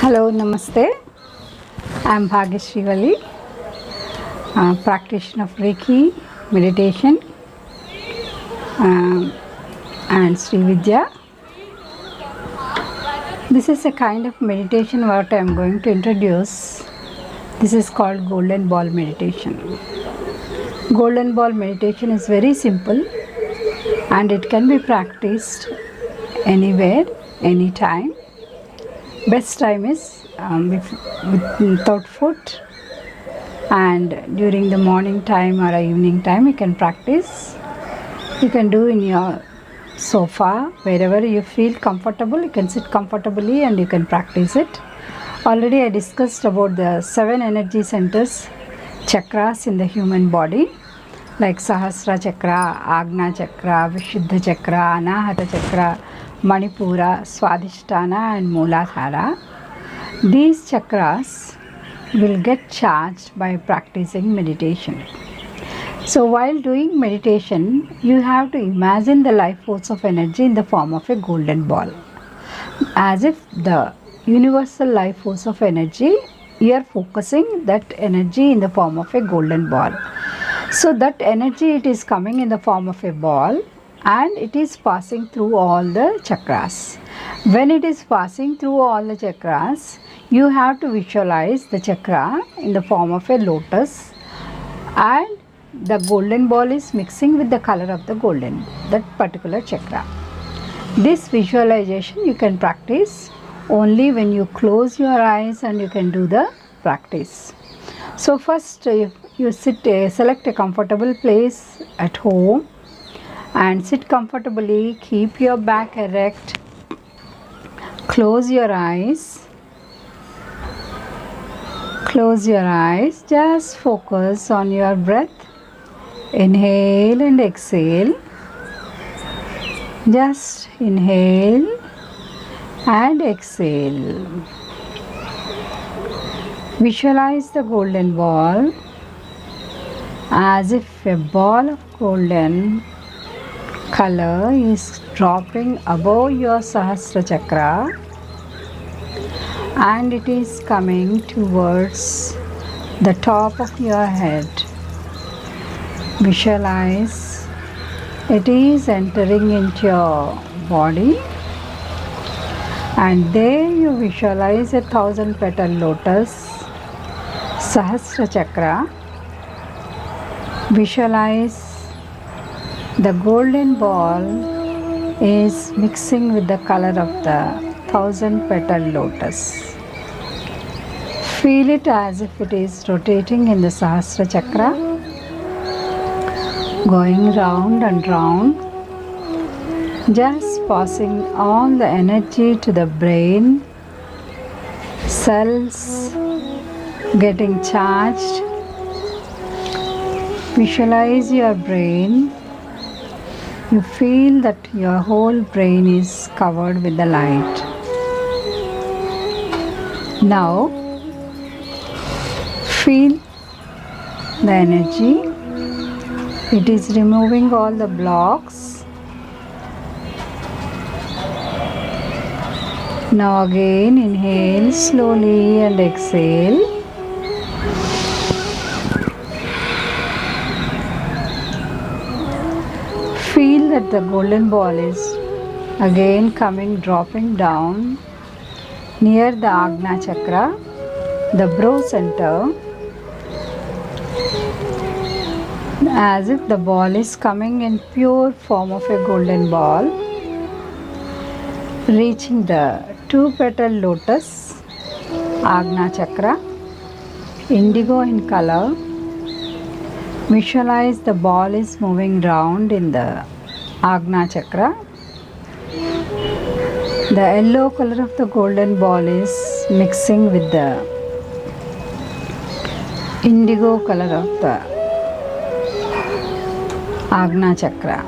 Hello, Namaste. I am Bhagyashree Valli, practitioner of Reiki, meditation, and Sri Vidya. This is a kind of meditation what I am going to introduce. This is called Golden Ball Meditation. Golden Ball Meditation is very simple and it can be practiced anywhere, anytime. Best time is without food, and during the morning time or evening time you can practice. You can do in your sofa, wherever you feel comfortable. You can sit comfortably and you can practice it. Already I discussed about the 7 energy centers, chakras in the human body, like Sahasra Chakra, Agna Chakra, Vishuddha Chakra, Anahata Chakra, Manipura, Swadhisthana and Mooladhara. These chakras will get charged by practicing meditation. So while doing meditation, you have to imagine the life force of energy in the form of a golden ball. As if the universal life force of energy, you are focusing that energy in the form of a golden ball. So that energy, it is coming in the form of a ball and it is passing through all the chakras. When it is passing through all the chakras, you have to visualize the chakra in the form of a lotus, and the golden ball is mixing with the color of the golden, that particular chakra. This visualization you can practice only when you close your eyes and you can do the practice. So first you select a comfortable place at home and sit comfortably. Keep your back erect. Close your eyes. Close your eyes. Just focus on your breath. Inhale and exhale. Just inhale and exhale. Visualize the golden ball as if a ball of golden color is dropping above your Sahasra Chakra and it is coming towards the top of your head. Visualize it is entering into your body, and there you visualize a 1000-petal lotus, Sahasra Chakra. Visualize the golden ball is mixing with the color of the 1000-petal lotus. Feel it as if it is rotating in the Sahasra Chakra, going round and round, just passing all the energy to the brain, cells getting charged. Visualize your brain. You feel that your whole brain is covered with the light. Now, feel the energy. It is removing all the blocks. Now again, inhale slowly and exhale. Feel that the golden ball is again dropping down near the Agna Chakra, the brow center, as if the ball is coming in pure form of a golden ball, reaching the 2-petal lotus, Agna Chakra, indigo in color. Visualize the ball is moving round in the Agna Chakra. The yellow color of the golden ball is mixing with the indigo color of the Agna Chakra.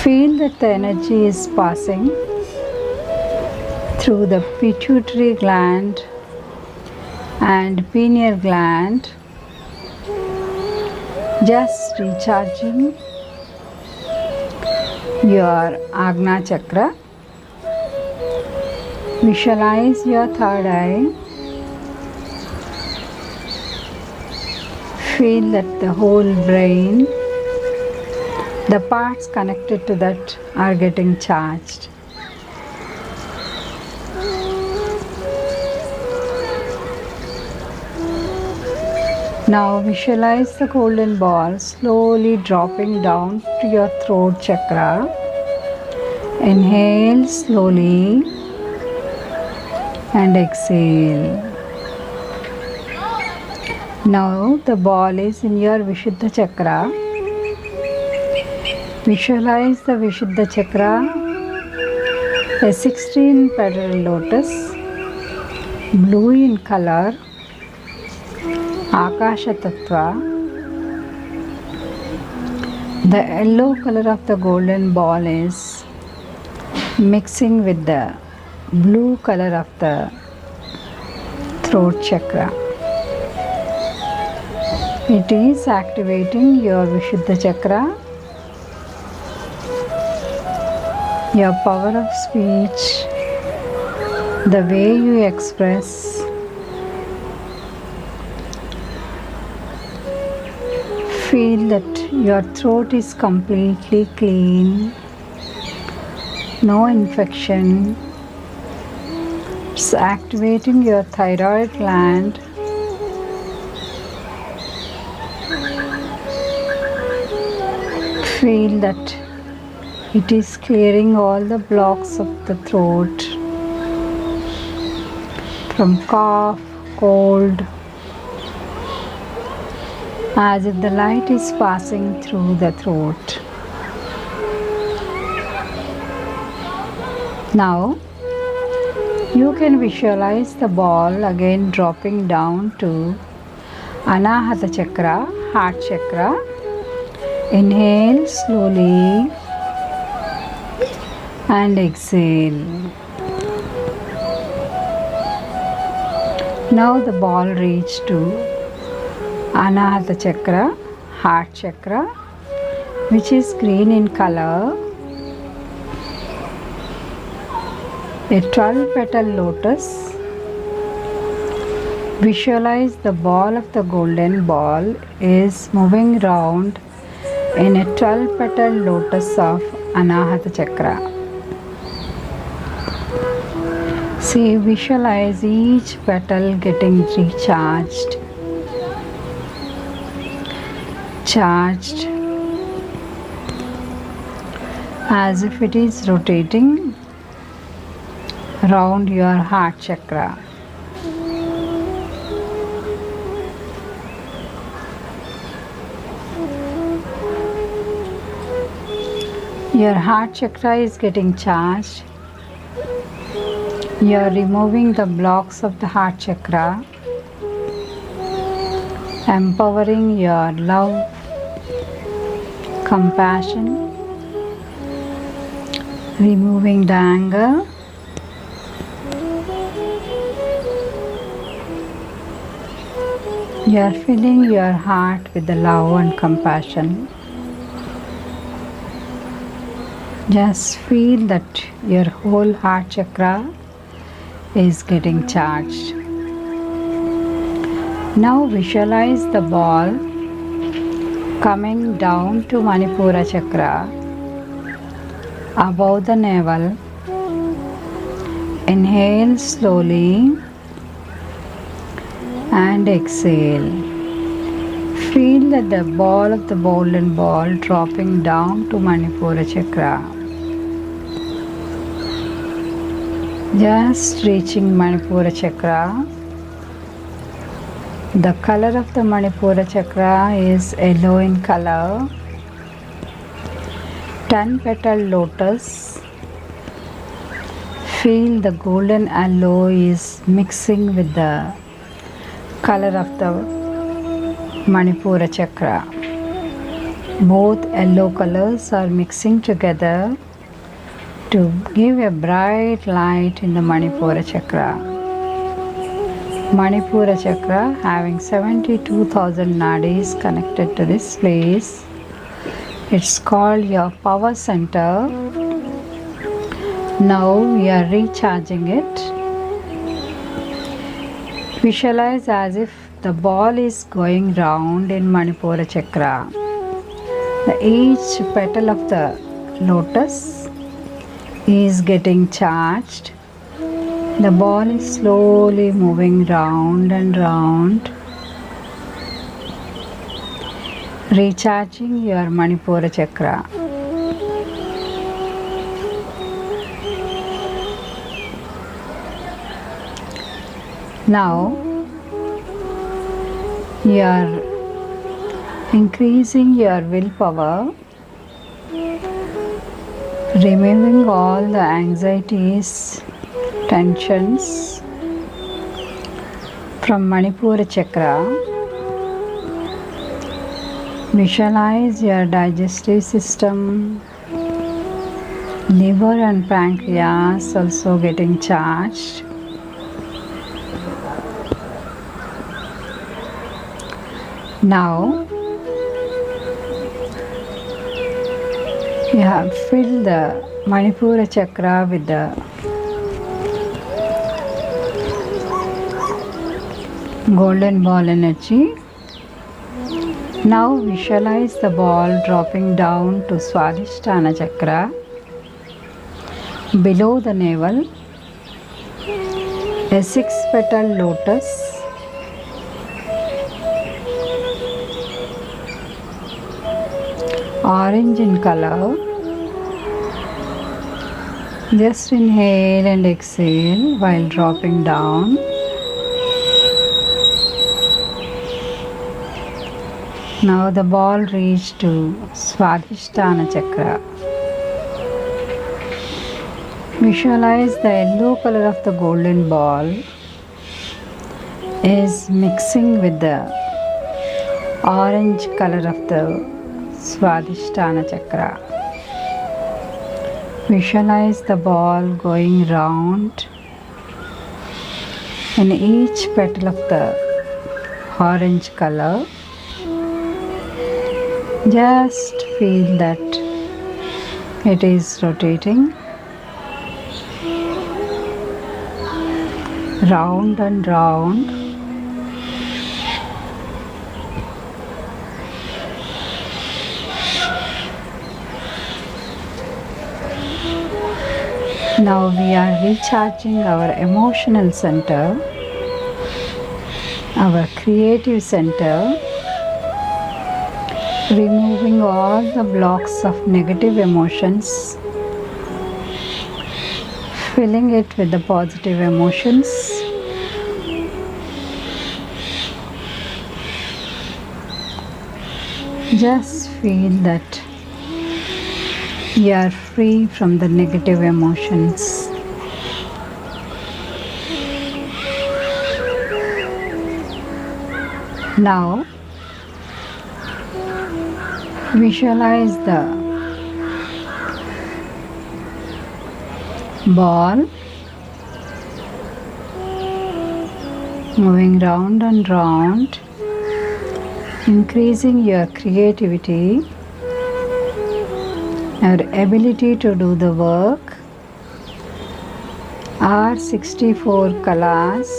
Feel that the energy is passing through the pituitary gland and pineal gland, just recharging your Agna Chakra. Visualize your third eye. Feel that the whole brain, the parts connected to that are getting charged. Now visualize the golden ball slowly dropping down to your throat chakra. Inhale slowly and exhale. Now the ball is in your Vishuddha chakra. Visualize the Vishuddha chakra, a 16 petal lotus, blue in color, Akasha Tattva. The yellow color of the golden ball is mixing with the blue color of the throat chakra. It is activating your Vishuddha chakra, your power of speech, the way you express. Feel that your throat is completely clean, no infection. It's activating your thyroid gland. Feel that it is clearing all the blocks of the throat from cough, cold, as if the light is passing through the throat. Now, you can visualize the ball again dropping down to Anahata chakra, heart chakra. Inhale slowly and exhale. Now the ball reached to Anahata chakra, heart chakra, which is green in color. A 12 petal lotus. Visualize the ball of the golden ball is moving round in a 12 petal lotus of Anahata chakra. See, visualize each petal getting recharged, charged, as if it is rotating around your heart chakra. Your heart chakra is getting charged. You are removing the blocks of the heart chakra, empowering your love, compassion, removing the anger, you are filling your heart with the love and compassion. Just feel that your whole heart chakra is getting charged. Now visualize the ball coming down to Manipura chakra, above the navel. Inhale slowly and exhale. Feel that the ball of the golden ball dropping down to Manipura chakra. Just reaching Manipura chakra. The color of the Manipura chakra is yellow in color. 10 petal lotus. Feel the golden yellow is mixing with the color of the Manipura chakra. Both yellow colors are mixing together to give a bright light in the Manipura chakra. Manipura chakra having 72,000 nadis connected to this place. It's called your power center. Now we are recharging it. Visualize as if the ball is going round in Manipura chakra. Each petal of the lotus is getting charged. The ball is slowly moving round and round, recharging your Manipura chakra. Now you are increasing your willpower, removing all the anxieties, tensions from Manipura chakra. Visualize your digestive system, liver and pancreas also getting charged. Now you have filled the Manipura chakra with the golden ball energy. Now visualize the ball dropping down to Swadhisthana chakra, below the navel, a 6-petal lotus. Orange in color. Just inhale and exhale while dropping down. Now the ball reached to Swadhisthana chakra. Visualize the yellow color of the golden ball is mixing with the orange color of the Swadhisthana chakra. Visualize the ball going round in each petal of the orange color. Just feel that it is rotating round and round. Now we are recharging our emotional center, our creative center, removing all the blocks of negative emotions, filling it with the positive emotions. Just feel that you are free from the negative emotions. Now, visualize the ball moving round and round, increasing your creativity, your ability to do the work. Our 64 kalas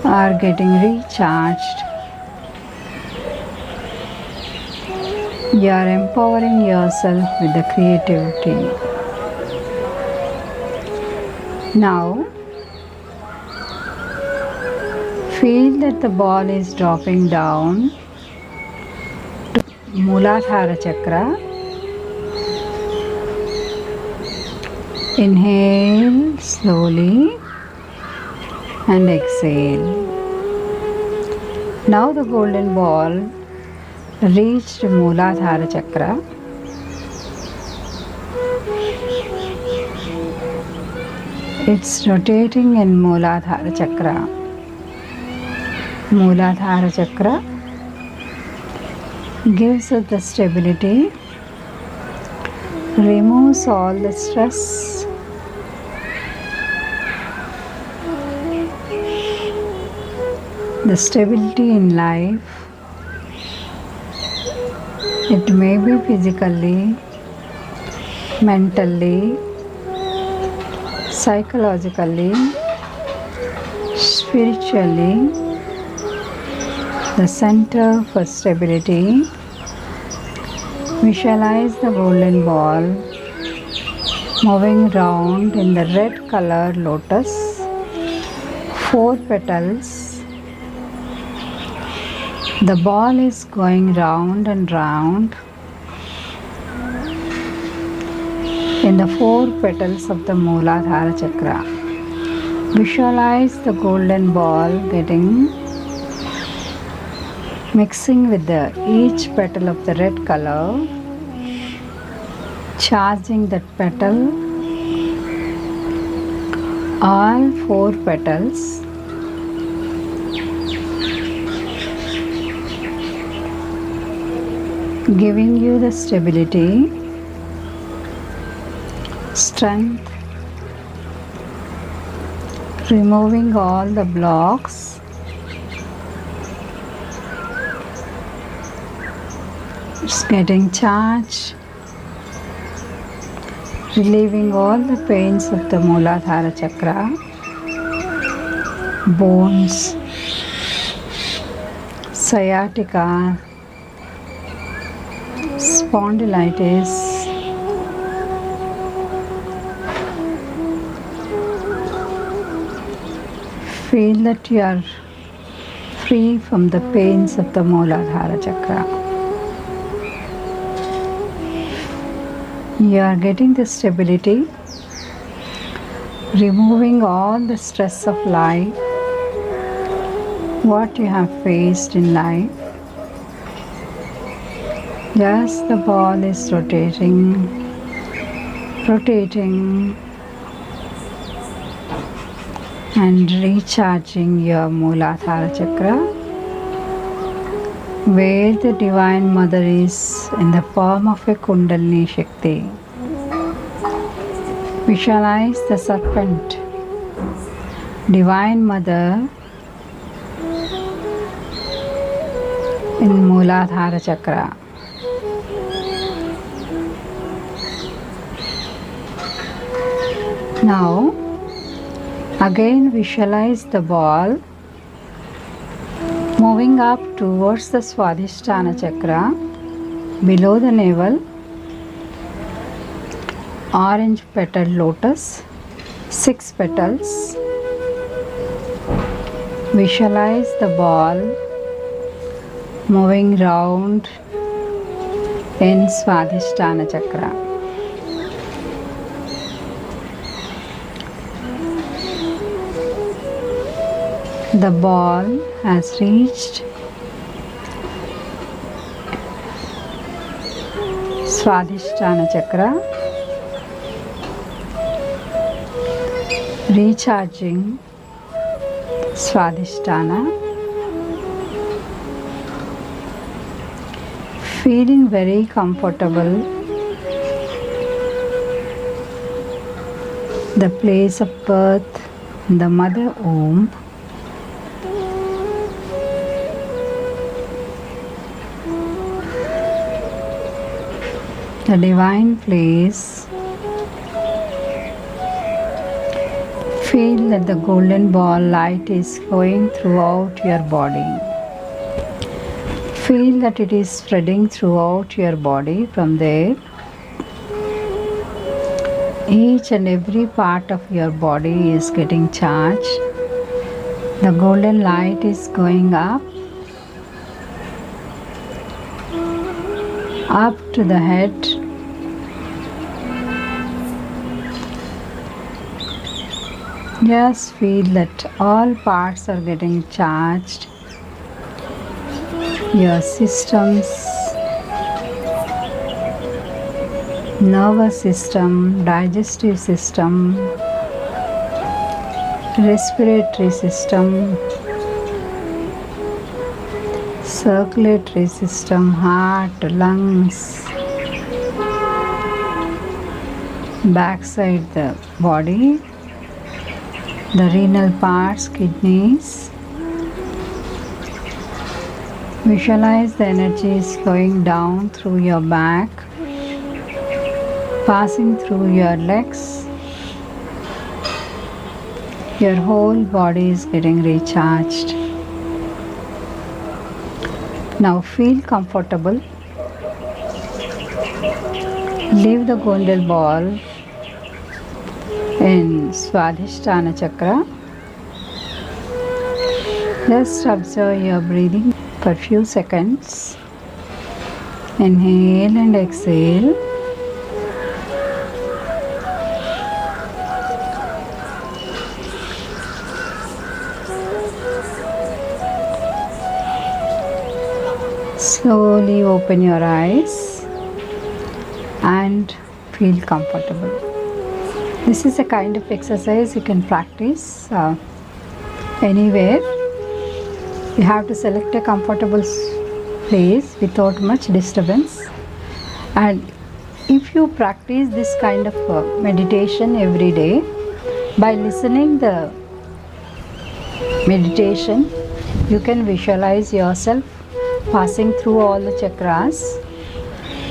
are getting recharged. You are empowering yourself with the creativity. Now, feel that the ball is dropping down to Muladhara chakra. Inhale slowly and exhale. Now the golden ball reached Muladhara chakra. It's rotating in Muladhara chakra. Muladhara chakra gives us the stability, removes all the stress, the stability in life. It may be physically, mentally, psychologically, spiritually, the center for stability. Visualize the golden ball moving round in the red color lotus, 4 petals. The ball is going round and round in the 4 petals of the Mooladhara chakra. Visualize the golden ball mixing with each petal of the red color, charging that petal, all 4 petals, giving you the stability, strength, removing all the blocks, it's getting charged, relieving all the pains of the Mooladhara chakra, bones, sciatica, spondylitis, feel that you are free from the pains of the Mooladhara chakra. You are getting the stability, removing all the stress of life, what you have faced in life. Yes, the ball is rotating, and recharging your Mooladhara chakra, where the Divine Mother is in the form of a Kundalini Shakti. Visualize the serpent, Divine Mother in Mooladhara chakra. Now, again visualize the ball moving up towards the Swadhisthana chakra, below the navel, orange petal lotus, 6 petals. Visualize the ball moving round in Swadhisthana chakra. The ball has reached Swadhisthana chakra, recharging Swadhisthana, feeling very comfortable, the place of birth, the mother womb. The divine place. Feel that the golden ball light is going throughout your body. Feel that it is spreading throughout your body from there. Each and every part of your body is getting charged. The golden light is going up to the head, just feel that all parts are getting charged. Your systems, nervous system, digestive system, respiratory system, circulatory system, heart, lungs, backside the body, the renal parts, kidneys. Visualize the energies going down through your back, passing through your legs, Your whole body is getting recharged. Now feel comfortable. Leave the golden ball in Swadhisthana Chakra. Just observe your breathing for few seconds. Inhale and exhale. Slowly open your eyes and feel comfortable. This is a kind of exercise you can practice anywhere. You have to select a comfortable place without much disturbance, and if you practice this kind of meditation every day, by listening the meditation you can visualize yourself passing through all the chakras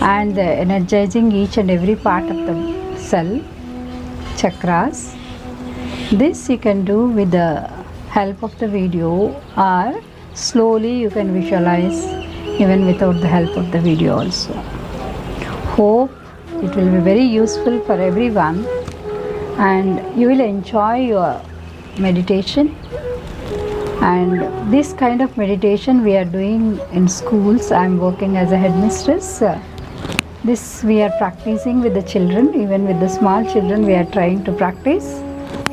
and energizing each and every part of the cell chakras. This you can do with the help of the video, or slowly you can visualize even without the help of the video also. Hope it will be very useful for everyone and you will enjoy your meditation. And this kind of meditation we are doing in schools. I am working as a headmistress. This we are practicing with the children. Even with the small children we are trying to practice,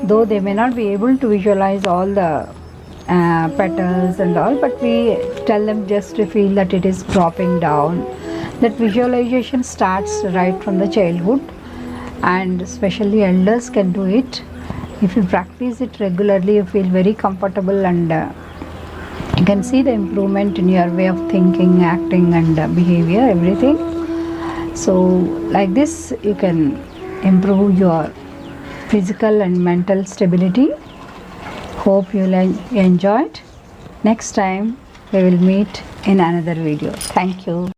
though they may not be able to visualize all the petals and all, but we tell them just to feel that it is dropping down. That visualization starts right from the childhood, and especially elders can do it. If you practice it regularly, you feel very comfortable, and you can see the improvement in your way of thinking, acting and behavior, everything. So like this you can improve your physical and mental stability. Hope you will enjoy it. Next time we will meet in another video. Thank you.